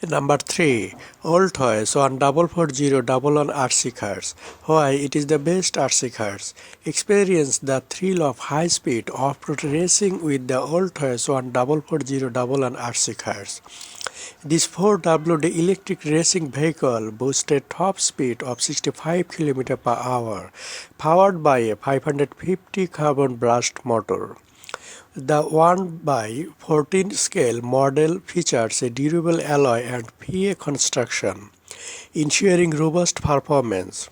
Number 3. WLtoys 144011 RC cars. Why it is the best RC cars? Experience the thrill of high-speed off-road racing with the WLtoys 144011 RC cars. This 4WD electric racing vehicle boasted top speed of 65 km per hour, powered by a 550 carbon brushed motor. The 1/14 scale model features a durable alloy and PA construction, ensuring robust performance.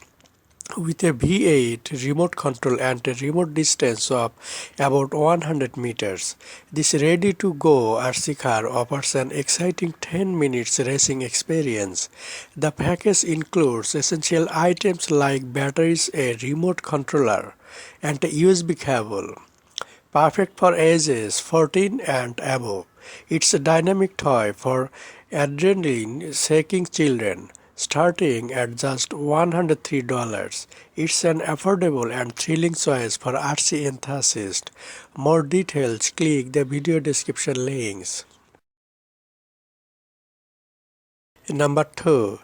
With a V8 remote control and a remote distance of about 100 meters, this ready-to-go RC car offers an exciting 10 minutes racing experience. The package includes essential items like batteries, a remote controller, and a USB cable. Perfect for ages 14 and above. It's a dynamic toy for adrenaline-seeking children, starting at just $103. It's an affordable and thrilling choice for RC enthusiasts. More details, click the video description links. Number 2.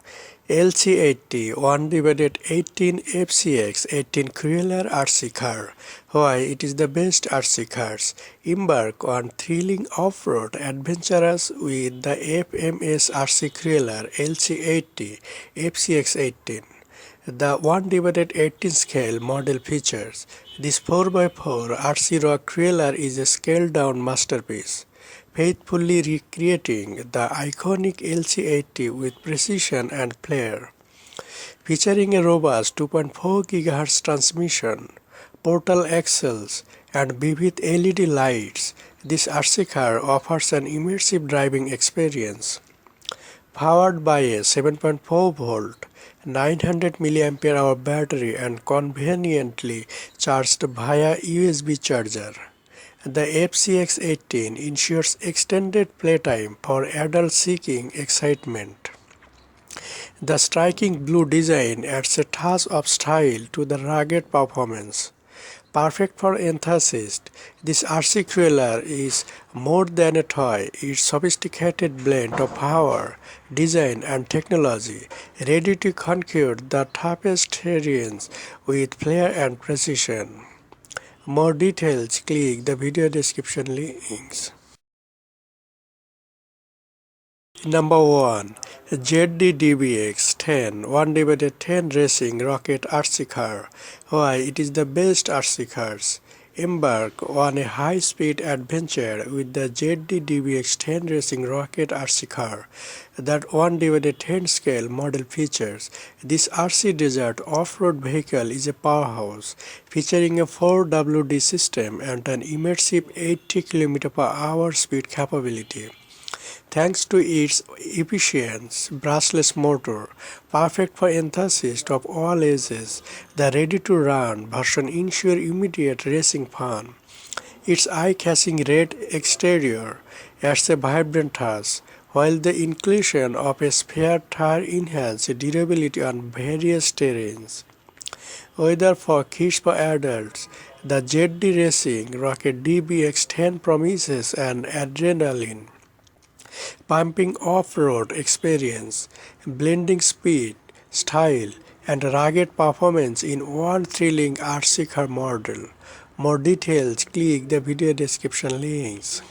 LC80 1/18 FCX 18 cruiser RC car. Why it is the best RC cars? Embark on thrilling off-road adventures with the FMS RC cruiser LC80 FCX18. The 1/18 scale model features this 4x4 RC rock cruiser is a scaled-down masterpiece, faithfully recreating the iconic LC80 with precision and flair. Featuring a robust 2.4 GHz transmission, portal axles, and vivid LED lights, this RC car offers an immersive driving experience. Powered by a 7.4-volt 900 mAh battery and conveniently charged via USB charger, the FCX18 ensures extended playtime for adults seeking excitement. The striking blue design adds a touch of style to the rugged performance. Perfect for enthusiasts, this RC cruiser is more than a toy. Its sophisticated blend of power, design, and technology, ready to conquer the toughest terrains with flair and precision. More details, click the video description links. Number 1. ZD-DBX10 1/10 Racing Rocket RC Car. Why it is the best RC cars? Embark on a high-speed adventure with the ZD-DBX10 Racing Rocket RC car. That 1/10 scale model features this RC desert off-road vehicle is a powerhouse, featuring a 4WD system and an immersive 80 km per hour speed capability. Thanks to its efficient brushless motor, perfect for enthusiasts of all ages, the ready-to-run version ensures immediate racing fun. Its eye-catching red exterior adds a vibrant touch, while the inclusion of a spare tire enhances durability on various terrains. Whether for kids or adults, the ZD Racing Rocket DBX10 promises an adrenaline pumping off-road experience, blending speed, style, and rugged performance in one thrilling RC car model. More details, click the video description links.